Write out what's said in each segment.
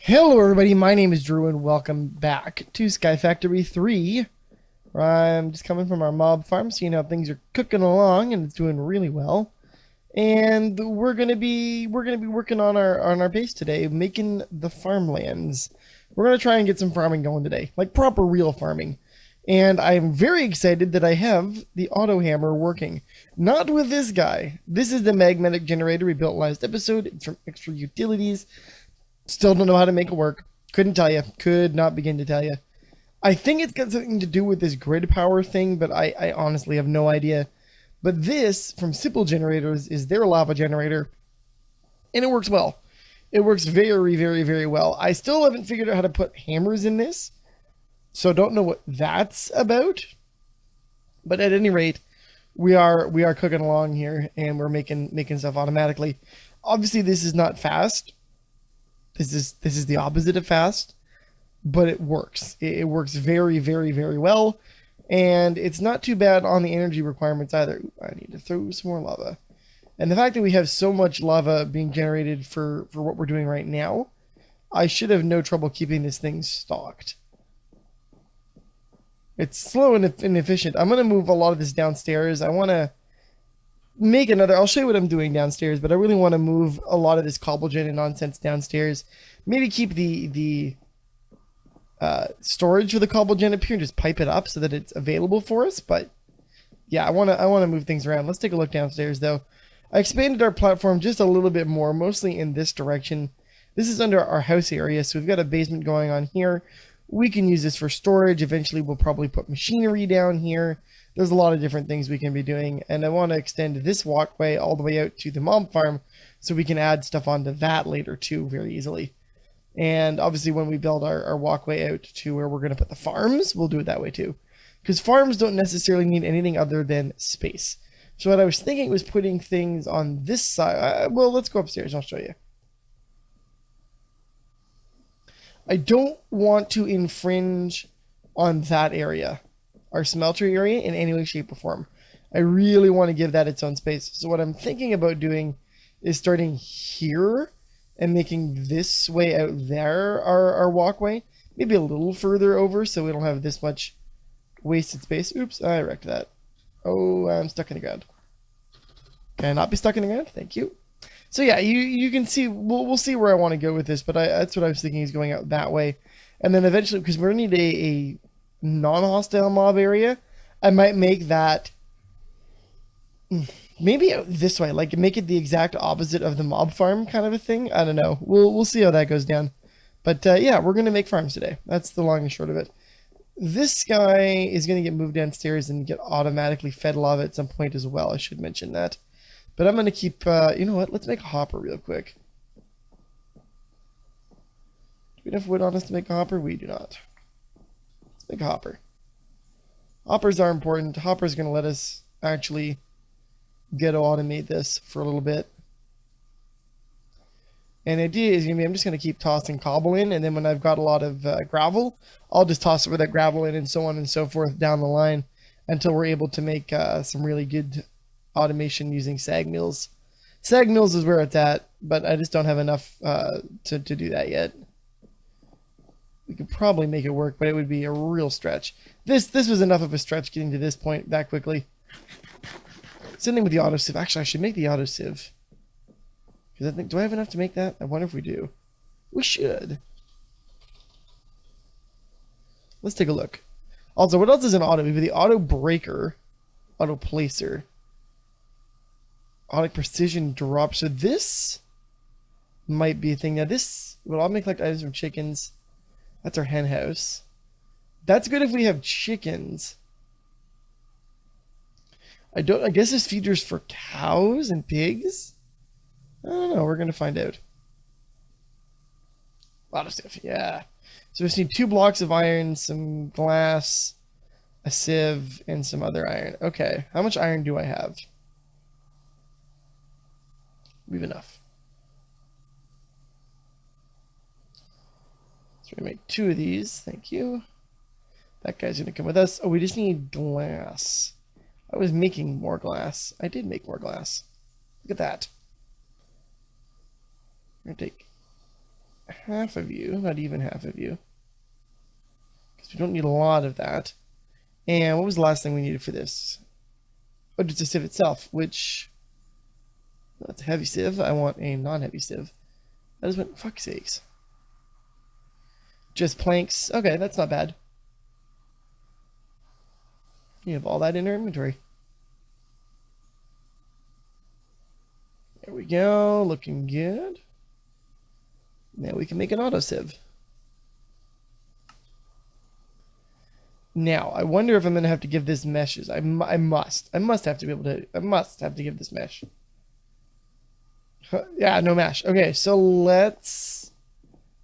Hello everybody, my name is Drew and welcome back to Sky Factory 3. I'm just coming from our mob farm, seeing how things are cooking along and it's doing really well. And we're gonna be working on our base today, making the farmlands. We're gonna try and get some farming going today, like proper real farming. And I'm very excited that I have the auto hammer working. Not with this guy. This is the magnetic generator we built last episode. It's from Extra Utilities. Still don't know how to make it work. Couldn't tell you. Could not begin to tell you. I think it's got something to do with this grid power thing, but I honestly have no idea. But this, from Simple Generators, is their lava generator. And it works well. It works very, very, very well. I still haven't figured out how to put hammers in this. So don't know what that's about. But at any rate, we are cooking along here and we're making stuff automatically. Obviously this is not fast. This is the opposite of fast, but it works. It works very, very, very well, and it's not too bad on the energy requirements either. Ooh, I need to throw some more lava. And the fact that we have so much lava being generated for what we're doing right now, I should have no trouble keeping this thing stocked. It's slow and inefficient. I'm going to move a lot of this downstairs. I want to make another. I'll show you what I'm doing downstairs, but I really want to move a lot of this cobblegen and nonsense downstairs. Maybe keep the storage for the cobblegen up here and just pipe it up so that it's available for us. But yeah, I want to move things around. Let's take a look downstairs though. I expanded our platform just a little bit more, mostly in this direction. This is under our house area, so we've got a basement going on here. We can use this for storage. Eventually we'll probably put machinery down here. There's a lot of different things we can be doing, and I want to extend this walkway all the way out to the mob farm so we can add stuff onto that later too very easily. And obviously when we build our walkway out to where we're going to put the farms, we'll do it that way too. Because farms don't necessarily need anything other than space. So what I was thinking was putting things on this side. Well, let's go upstairs. I'll show you. I don't want to infringe on that area, our smelter area, in any way, shape, or form. I really want to give that its own space. So what I'm thinking about doing is starting here and making this way out there our walkway. Maybe a little further over so we don't have this much wasted space. Oops, I wrecked that. Oh, I'm stuck in the ground. Can I not be stuck in the ground? Thank you. So yeah, you can see, we'll see where I want to go with this, but that's what I was thinking is going out that way. And then eventually, because we're going to need a non-hostile mob area, I might make that maybe out this way, like make it the exact opposite of the mob farm kind of a thing. I don't know. We'll see how that goes down. But yeah, we're going to make farms today. That's the long and short of it. This guy is going to get moved downstairs and get automatically fed lava at some point as well. I should mention that. But I'm going to keep, you know what, let's make a hopper real quick. Do we have enough wood on us to make a hopper? We do not. Let's make a hopper. Hoppers are important. Hopper's going to let us actually get to automate this for a little bit. And the idea is going to be, I'm just going to keep tossing cobble in, and then when I've got a lot of gravel, I'll just toss some of that gravel in and so on and so forth down the line until we're able to make some really good automation using sag mills. Sag mills is where it's at, but I just don't have enough to do that yet. We could probably make it work, but it would be a real stretch. This was enough of a stretch getting to this point that quickly. Same thing with the auto sieve. Actually, I should make the auto sieve. Because I think, do I have enough to make that? I wonder if we do. We should. Let's take a look. Also, what else is an auto? Maybe the auto breaker, auto placer, auto precision drop. So this might be a thing. Now this, well, I'll make like items from chickens. That's our hen house. That's good if we have chickens. I guess this feeders for cows and pigs. I don't know. We're gonna find out. A lot of stuff. Yeah. So we just need 2 blocks of iron, some glass, a sieve, and some other iron. Okay. How much iron do I have? We have enough. So we make 2 of these. Thank you. That guy's gonna come with us. Oh, we just need glass. I was making more glass. I did make more glass. Look at that. I'm gonna take half of you, not even half of you, because we don't need a lot of that. And what was the last thing we needed for this? Oh, just a sieve itself, which that's a heavy sieve. I want a non-heavy sieve. That just went, fuck's sakes. Just planks. Okay, that's not bad. You have all that in our inventory. There we go, looking good. Now we can make an auto sieve. Now, I wonder if I'm going to have to give this meshes. I must have to be able to, I must have to give this mesh. Yeah, no mesh. Okay, so let's,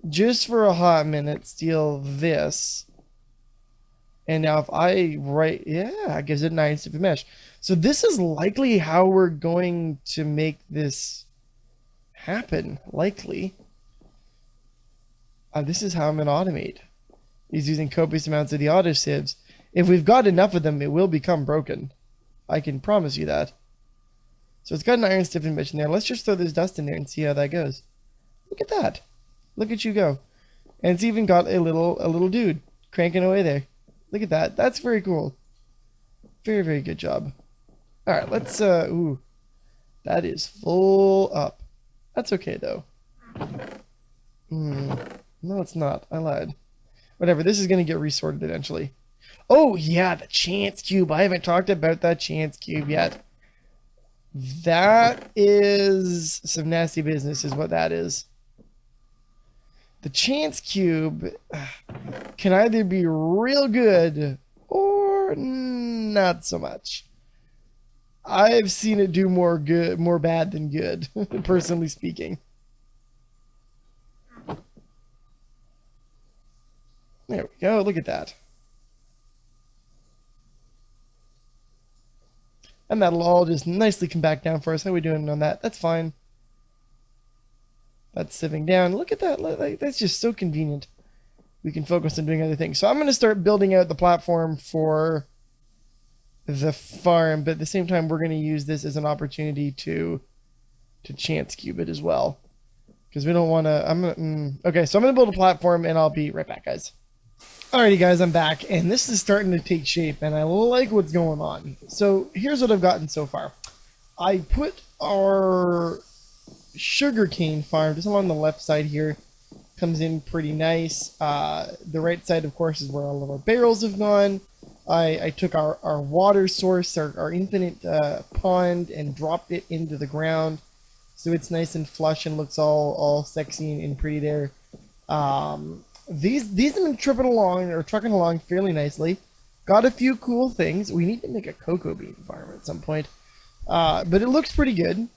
just for a hot minute, steal this. And now if I write, yeah, it gives it 9 instead of mesh. So this is likely how we're going to make this happen, likely. This is how I'm going to automate. He's using copious amounts of the auto sieves. If we've got enough of them, it will become broken. I can promise you that. So it's got an iron stiffened mesh in there. Let's just throw this dust in there and see how that goes. Look at that. Look at you go. And it's even got a little dude cranking away there. Look at that. That's very cool. Very, very good job. All right, let's, ooh. That is full up. That's okay, though. No, it's not. I lied. Whatever, this is going to get resorted eventually. Oh, yeah, the chance cube. I haven't talked about that chance cube yet. That is some nasty business, is what that is. The chance cube can either be real good or not so much. I've seen it do more bad than good, personally speaking. There we go, look at that. And that'll all just nicely come back down for us. How are we doing on that? That's fine. That's sieving down. Look at that. That's just so convenient. We can focus on doing other things. So I'm going to start building out the platform for the farm, but at the same time, we're going to use this as an opportunity to chance cube it as well. Because we don't want to... Okay, so I'm going to build a platform, and I'll be right back, guys. Alrighty, guys, I'm back, and this is starting to take shape, and I like what's going on. So here's what I've gotten so far. I put our sugarcane farm just along the left side here. Comes in pretty nice. The right side, of course, is where all of our barrels have gone. I took our water source, our infinite pond, and dropped it into the ground. So it's nice and flush and looks all sexy and pretty there. These have been trucking along fairly nicely. Got a few cool things. We need to make a cocoa bean farm at some point. But it looks pretty good.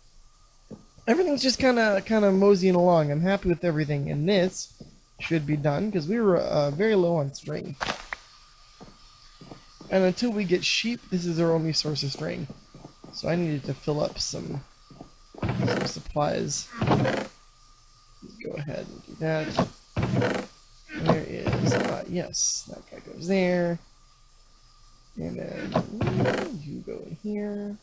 Everything's just kind of moseying along. I'm happy with everything. And this should be done because we were very low on string. And until we get sheep, this is our only source of string. So I needed to fill up some supplies. Go ahead and do that. There is, yes, that guy goes there. And then you go in here.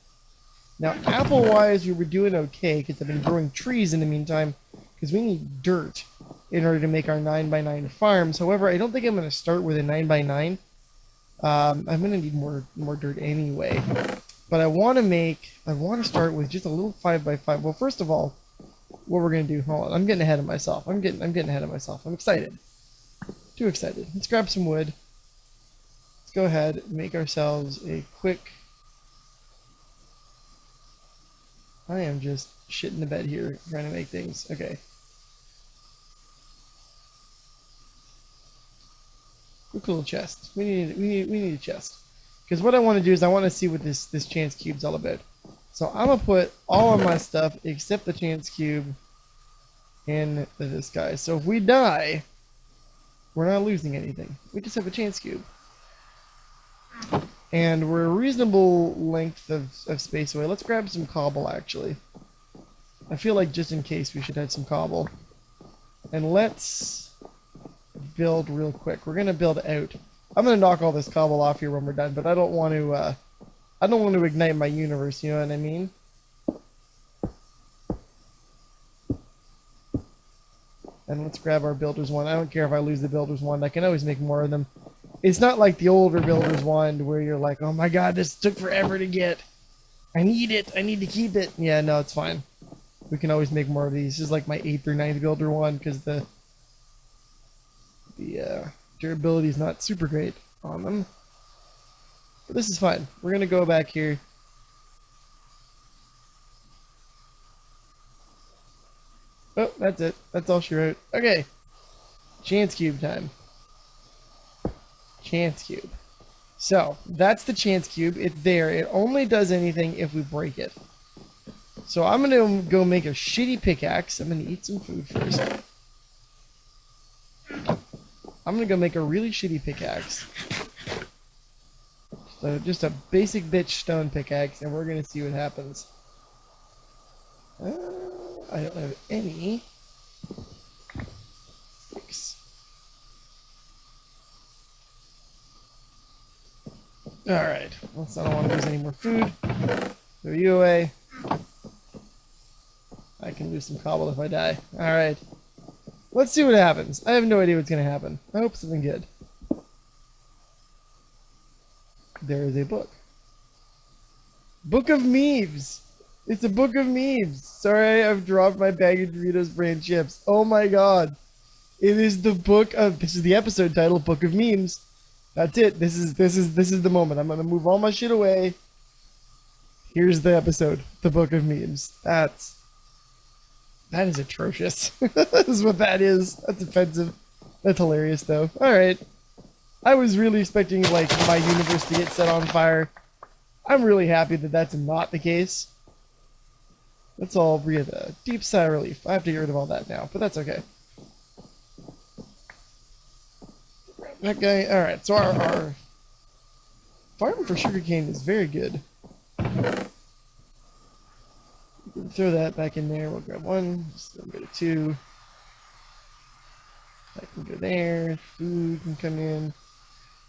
Now, apple-wise, we were doing okay because I've been growing trees in the meantime because we need dirt in order to make our 9x9 farms. However, I don't think I'm going to start with a 9x9. I'm going to need more dirt anyway. But I want to start with just a little 5x5. Well, first of all, what we're going to do, hold on, I'm getting ahead of myself. I'm getting ahead of myself. I'm excited. Too excited. Let's grab some wood. Let's go ahead and make ourselves a quick... I am just shitting the bed here, trying to make things. Okay. Quick little chest. We need a chest. Because what I want to do is I want to see what this chance cube's all about. So I'm gonna put all of my stuff except the chance cube in this guy. So if we die, we're not losing anything. We just have a chance cube. And we're a reasonable length of space away. Let's grab some cobble, actually. I feel like just in case we should have some cobble. And let's build real quick. We're going to build out. I'm going to knock all this cobble off here when we're done, but I don't want to ignite my universe, you know what I mean? then let's grab our builder's wand. I don't care if I lose the builder's wand. I can always make more of them. It's not like the older builder's wand where you're like, oh my god, this took forever to get. I need it. I need to keep it. Yeah, no, it's fine. We can always make more of these. This is like my 8th or 9th builder wand because the durability is not super great on them. But this is fine. We're going to go back here. Oh, that's it. That's all she wrote. Okay. Chance cube time. Chance cube. So, that's the chance cube. It's there. It only does anything if we break it. So I'm going to go make a shitty pickaxe. I'm going to eat some food first. I'm going to go make a really shitty pickaxe. So just a basic bitch stone pickaxe, and we're going to see what happens. I don't have any. Six. Alright. I don't want to lose any more food. Throw you away. I can lose some cobble if I die. Alright. Let's see what happens. I have no idea what's going to happen. I hope something good. There is a book. Book of memes. It's a book of memes. Sorry, I've dropped my bag of Doritos brand chips. Oh my god. It is the book of, this is the episode title, Book of Memes. That's it. This is the moment. I'm going to move all my shit away. Here's the episode, the Book of Memes. That is atrocious. That is what that is. That's offensive. That's hilarious though. Alright. I was really expecting like my universe to get set on fire. I'm really happy that that's not the case. Let's all breathe a deep sigh of relief. I have to get rid of all that now, but that's okay. That guy, alright, so our farm for sugarcane is very good. Throw that back in there, we'll grab one, just go to 2. That can go there, food can come in,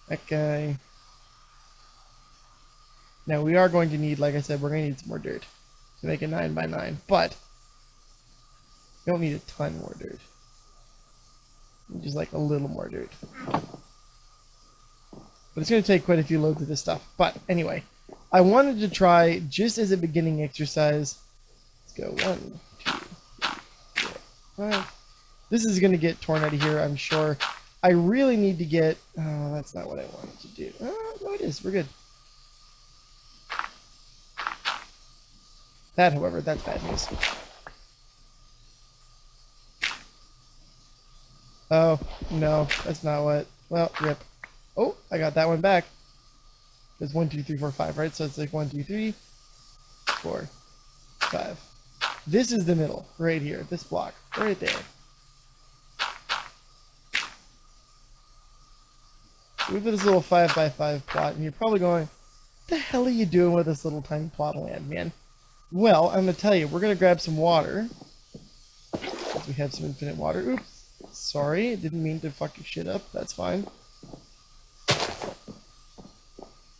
that guy. Now we are going to need, like I said, we're going to need some more dirt to make a 9 by 9, but we don't need a ton more dirt. Just like a little more dirt. But it's going to take quite a few loads of this stuff. But anyway, I wanted to try, just as a beginning exercise, let's go 1, 2, 3, 4, 5. This is going to get torn out of here, I'm sure. I really need to get, oh, that's not what I wanted to do. Oh, no it is, we're good. That, however, that's bad news. Oh, no, that's not what, well, rip. Oh, I got that one back. It's 1, 2, 3, 4, 5, right? So it's like 1, 2, 3, 4, 5. This is the middle, right here. This block, right there. We put this little 5 by 5 plot, and you're probably going, what the hell are you doing with this little tiny plot of land, man? Well, I'm going to tell you, we're going to grab some water. We have some infinite water. Oops. Sorry, didn't mean to fuck your shit up. That's fine.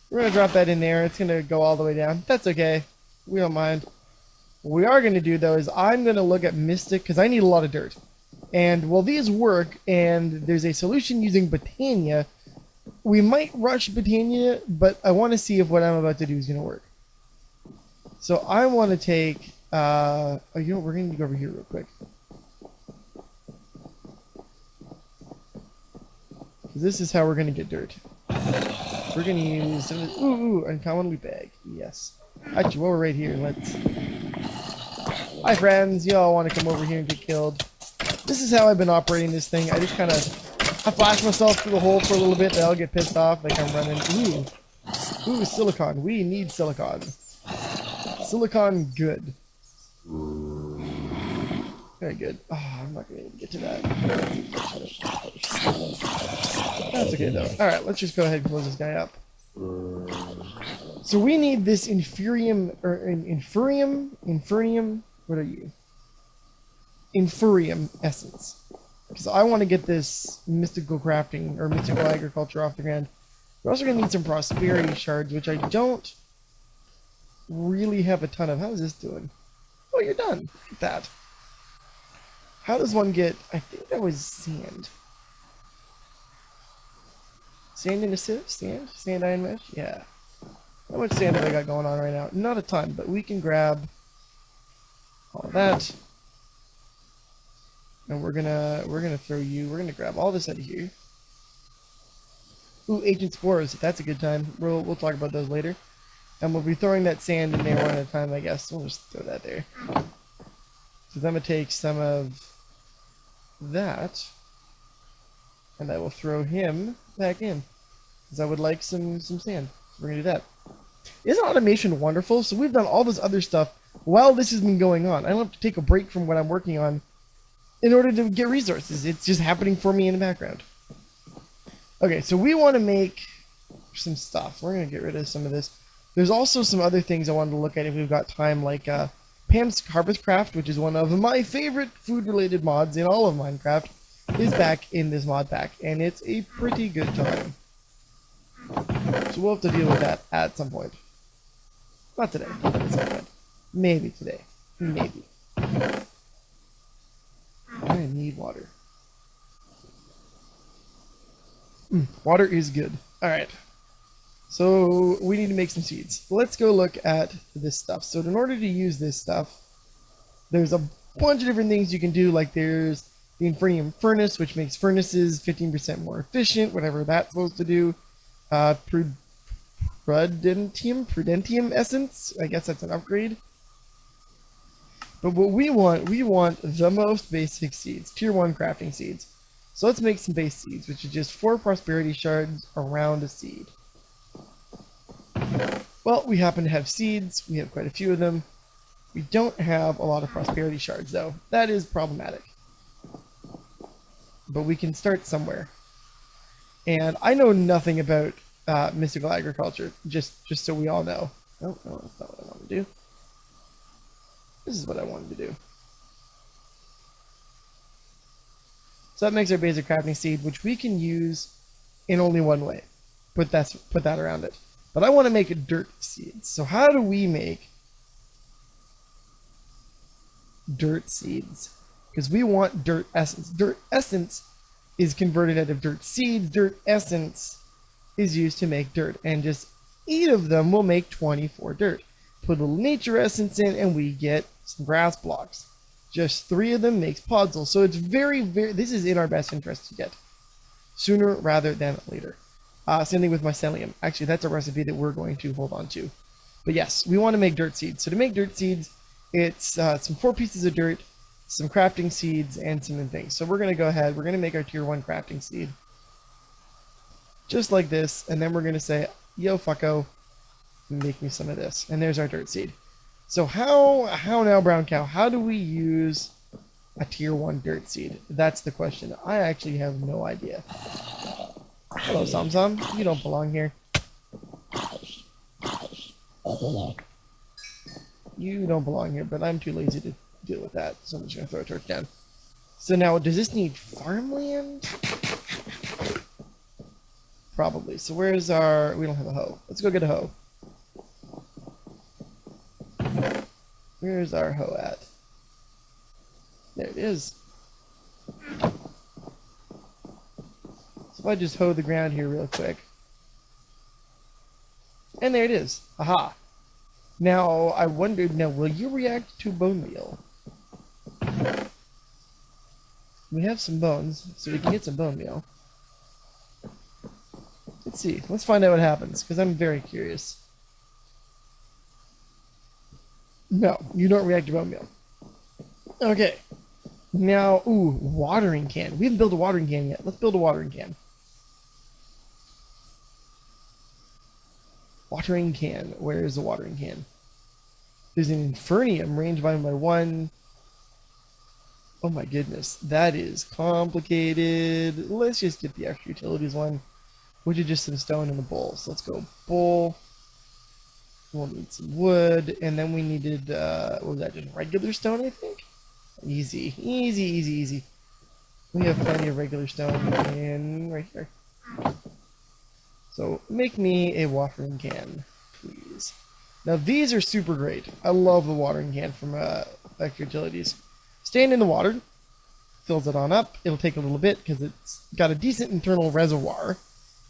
We're going to drop that in there. It's going to go all the way down. That's okay. We don't mind. What we are going to do, though, is I'm going to look at Mystic, because I need a lot of dirt. And while these work, and there's a solution using Botania, we might rush Botania, but I want to see if what I'm about to do is going to work. So I want to take... oh, you know what? We're going to go over here real quick. This is how we're going to get dirt. We're going to use some of this, ooh, uncommon loot bag. Yes. Actually, while we're right here, let's... Hi, friends. Y'all want to come over here and get killed. This is how I've been operating this thing. I just kind of... I flash myself through the hole for a little bit, they'll get pissed off, like I'm running. Ooh, silicon. We need silicon. Silicon good. Very good. Oh, I'm not going to be able to get to that. That's okay, though. Alright, let's just go ahead and close this guy up. So we need this infurium, or infurium, what are you? Infurium essence. Because I want to get this mystical crafting, or mystical agriculture off the ground. We're also going to need some prosperity shards, which I don't really have a ton of. How's this doing? Oh, you're done. Look at that. How does one get... I think that was sand. Sand in a sieve? Sand? Sand iron mesh? Yeah. How much sand have I got going on right now? Not a ton, but we can grab all of that. And we're gonna throw you... We're gonna grab all this out of here. Ooh, ancient spores. That's a good time. We'll talk about those later. And we'll be throwing that sand in there one at a time, I guess. We'll just throw that there. So then I'm gonna take some of that, and I will throw him back in, because I would like some sand. So we're gonna do that. Isn't automation wonderful? So we've done all this other stuff while this has been going on. I don't have to take a break from what I'm working on in order to get resources. It's just happening for me in the background. Okay, so we want to make some stuff. We're gonna get rid of some of this. There's also some other things I wanted to look at if we've got time, like Pam's Harvest Craft, which is one of my favorite food-related mods in all of Minecraft, is back in this mod pack, and it's a pretty good time. So we'll have to deal with that at some point. Not today, but at some point. Maybe today. Maybe. I need water. Water is good. Alright. So we need to make some seeds. Let's go look at this stuff. So in order to use this stuff, there's a bunch of different things you can do. Like there's the Infernium Furnace, which makes furnaces 15% more efficient, whatever that's supposed to do. Prudentium Essence, I guess that's an upgrade. But what we want the most basic seeds, tier 1 crafting seeds. So let's make some base seeds, which is just 4 prosperity shards around a seed. Well, we happen to have seeds. We have quite a few of them. We don't have a lot of prosperity shards, though. That is problematic. But we can start somewhere. And I know nothing about mystical agriculture, just so we all know. Oh, no, that's not what I want to do. This is what I wanted to do. So that makes our basic crafting seed, which we can use in only one way. Put that around it. But I want to make dirt seeds. So how do we make dirt seeds? Because we want dirt essence. Dirt essence is converted out of dirt seeds. Dirt essence is used to make dirt. And just 8 of them will make 24 dirt. Put a little nature essence in and we get some grass blocks. Just 3 of them makes podzol. So it's very, this is in our best interest to get. Sooner rather than later. Same thing with mycelium. Actually, that's a recipe that we're going to hold on to. But yes, we want to make dirt seeds. So to make dirt seeds, it's some 4 pieces of dirt, some crafting seeds, and some things. So we're going to go ahead. We're going to make our tier 1 crafting seed. Just like this. And then we're going to say, yo, fucko, make me some of this. And there's our dirt seed. So how now, Brown Cow? How do we use a tier 1 dirt seed? That's the question. I actually have no idea. Hello, Som. You don't belong here. You don't belong here, but I'm too lazy to deal with that, so I'm just going to throw a torch down. So now, does this need farmland? Probably. So where's our... We don't have a hoe. Let's go get a hoe. Where's our hoe at? There it is. So if I just hoe the ground here real quick. And there it is. Aha. Now, I wondered, now, will you react to bone meal? We have some bones, so we can get some bone meal. Let's see. Let's find out what happens, because I'm very curious. No, you don't react to bone meal. Okay. Now, ooh, watering can. We haven't built a watering can yet. Let's build a watering can. Watering can. Where is the watering can? There's an Infernium range bound by 1. Oh my goodness. That is complicated. Let's just get the extra utilities one, which is just some stone in the bowl. So let's go bowl. We'll need some wood. And then we needed, what was that? Just regular stone, I think? Easy. Easy, easy, easy. We have plenty of regular stone in right here. So make me a watering can, please. Now these are super great. I love the watering can from Extra Utilities. Stand in the water. fills it on up. It'll take a little bit because it's got a decent internal reservoir.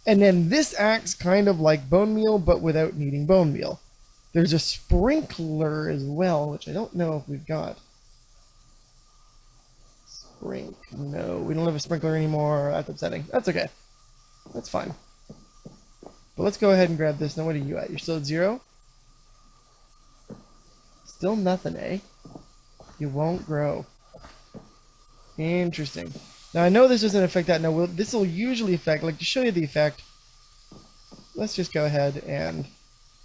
And then this acts kind of like bone meal, but without needing bone meal. There's a sprinkler as well, which I don't know if we've got. No, we don't have a sprinkler anymore. That's upsetting. That's okay. That's fine. But let's go ahead and grab this. Now, what are you at? You're still at 0? Still nothing, eh? You won't grow. Interesting. Now, I know this doesn't affect that. Now, this will usually affect, like, to show you the effect, let's just go ahead and,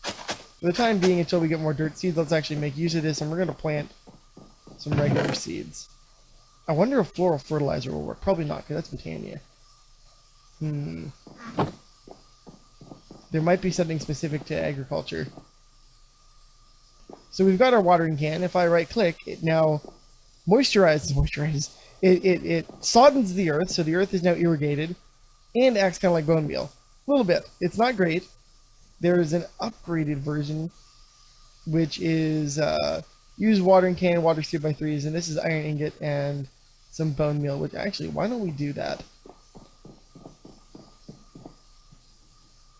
for the time being, until we get more dirt seeds, let's actually make use of this, and we're going to plant some regular seeds. I wonder if floral fertilizer will work. Probably not, because that's Botania. There might be something specific to agriculture. So we've got our watering can. If I right-click, it now moisturizes. It soddens the earth, so the earth is now irrigated, and acts kind of like bone meal. A little bit. It's not great. There is an upgraded version, which is use watering can, water seed by 3s, and this is iron ingot and some bone meal. Which actually, why don't we do that?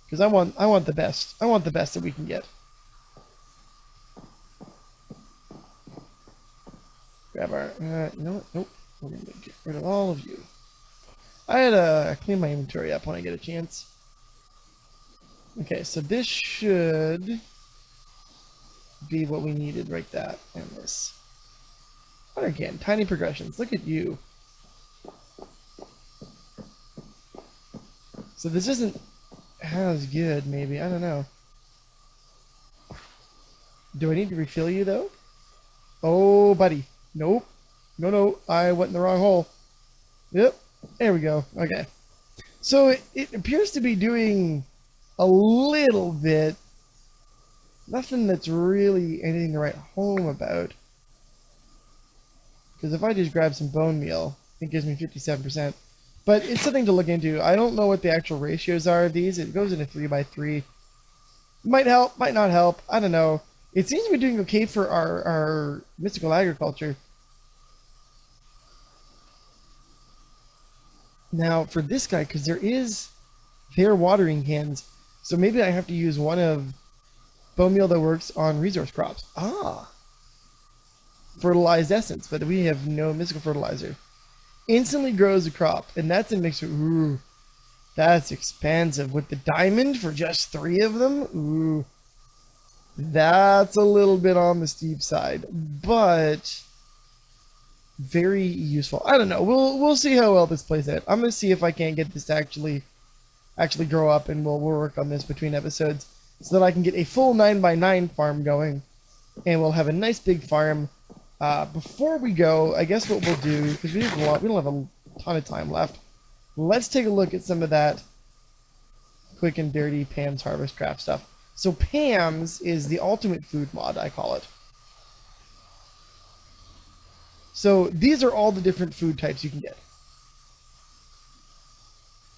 Because I want the best. I want the best that we can get. Grab our. You know what? Nope. We're gonna get rid of all of you. I had to clean my inventory up when I get a chance. Okay, so this should be what we needed right that and this. But again, tiny progressions. Look at you. So this isn't as good, maybe. I don't know. Do I need to refill you though? Oh, buddy. Nope. No, I went in the wrong hole. Yep. There we go. Okay. So it appears to be doing a little bit. Nothing that's really anything to write home about. Because if I just grab some bone meal, it gives me 57%. But it's something to look into. I don't know what the actual ratios are of these. It goes into 3x3. Might help, might not help. I don't know. It seems to be doing okay for our mystical agriculture. Now, for this guy, because they're watering cans, so maybe I have to use one of bone meal that works on resource crops. Fertilized essence, but we have no mystical fertilizer. Instantly grows a crop, and that's a mixture. Ooh, that's expensive. With the diamond for just 3 of them, ooh, that's a little bit on the steep side, but very useful. I don't know. We'll see how well this plays out. I'm gonna see if I can't get this to actually grow up, and we'll work on this between episodes so that I can get a full 9x9 farm going, and we'll have a nice big farm. Before we go, I guess what we'll do, because we don't have a ton of time left, let's take a look at some of that quick and dirty Pam's Harvest Craft stuff. So Pam's is the ultimate food mod, I call it. So these are all the different food types you can get.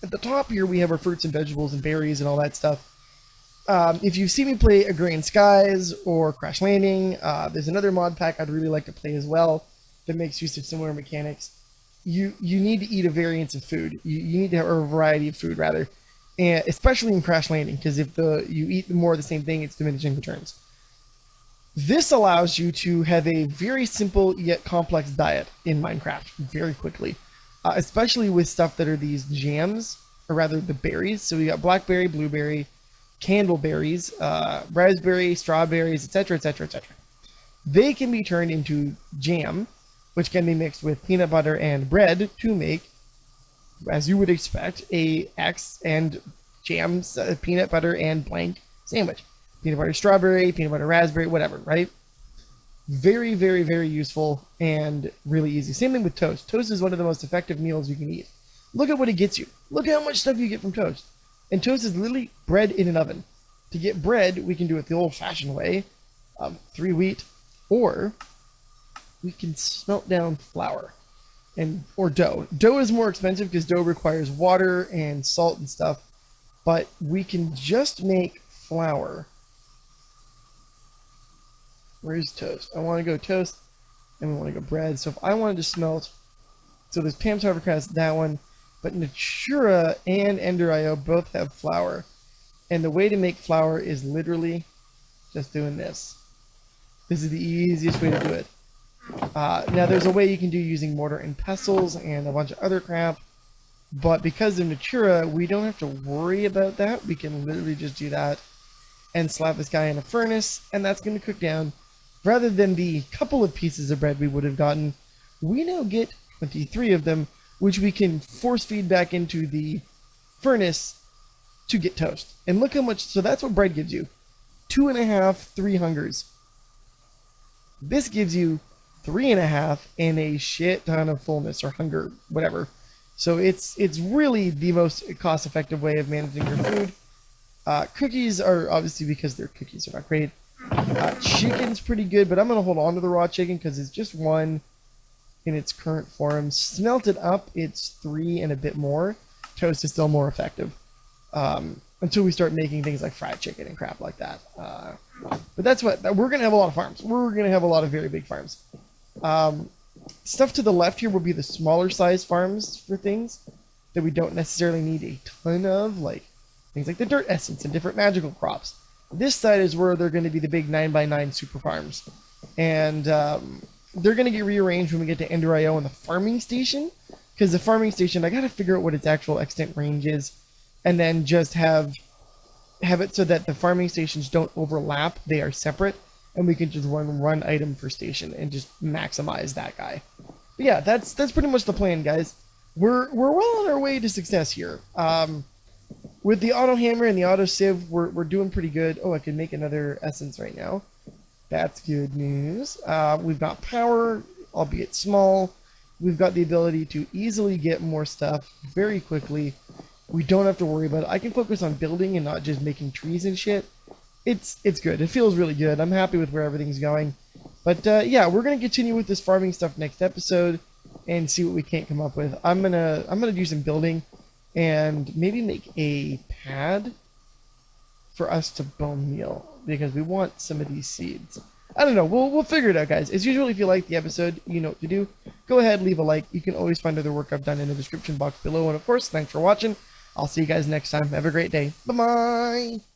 At the top here, we have our fruits and vegetables and berries and all that stuff. If you see me play Agrarian Skies or Crash Landing, there's another mod pack I'd really like to play as well that makes use of similar mechanics. You need to eat a variance of food. You need to have a variety of food, rather. And especially in Crash Landing, because if you eat more of the same thing, it's diminishing returns. This allows you to have a very simple yet complex diet in Minecraft very quickly, especially with stuff that are these jams, or rather the berries. So we got blackberry, blueberry, candleberries, raspberry, strawberries, etc., etc., etc. They can be turned into jam, which can be mixed with peanut butter and bread to make, as you would expect, a X and jam, peanut butter and blank sandwich. Peanut butter strawberry, peanut butter raspberry, whatever, right? Very, very, very useful and really easy. Same thing with toast. Toast is one of the most effective meals you can eat. Look at what it gets you. Look at how much stuff you get from toast. And toast is literally bread in an oven. To get bread, we can do it the old-fashioned way, 3 wheat, or we can smelt down flour or dough. Dough is more expensive because dough requires water and salt and stuff, but we can just make flour. Where's toast? I want to go toast, and we want to go bread. So if I wanted to smelt So there's Pam's Hovercrest, that one, but Natura and Ender.io both have flour. And the way to make flour is literally just doing this. This is the easiest way to do it. Now there's a way you can do using mortar and pestles and a bunch of other crap, but because of Natura, we don't have to worry about that. We can literally just do that and slap this guy in a furnace, and that's going to cook down. Rather than the couple of pieces of bread we would have gotten, we now get 23 of them, which we can force feed back into the furnace to get toast. And look how much, so that's what bread gives you. 2.5, 3 hungers. This gives you 3.5 and a shit ton of fullness or hunger, whatever. So it's really the most cost-effective way of managing your food. Cookies are obviously, because they're cookies, are not great. Chicken's pretty good, but I'm going to hold on to the raw chicken because it's just 1 in its current form. Smelted up, it's 3 and a bit more. Toast is still more effective. Until we start making things like fried chicken and crap like that. But that's what, we're going to have a lot of farms. We're going to have a lot of very big farms. Stuff to the left here will be the smaller size farms for things that we don't necessarily need a ton of, like things like the dirt essence and different magical crops. This side is where they're going to be the big 9x9 super farms. And they're going to get rearranged when we get to Ender.io and the farming station. Because the farming station, I got to figure out what its actual extent range is. And then just have it so that the farming stations don't overlap. They are separate. And we can just run item for station and just maximize that guy. But yeah, that's pretty much the plan, guys. We're well on our way to success here. With the auto hammer and the auto sieve, we're doing pretty good. Oh, I can make another essence right now. That's good news. We've got power, albeit small. We've got the ability to easily get more stuff very quickly. We don't have to worry about it. I can focus on building and not just making trees and shit. It's good. It feels really good. I'm happy with where everything's going. But yeah, we're gonna continue with this farming stuff next episode and see what we can't come up with. I'm gonna do some building and maybe make a pad for us to bone meal because we want some of these seeds. I don't know. We'll figure it out, guys. As usual, if you like the episode, you know what to do. Go ahead, leave a like. You can always find other work I've done in the description box below. And of course, thanks for watching. I'll see you guys next time. Have a great day. Bye-bye.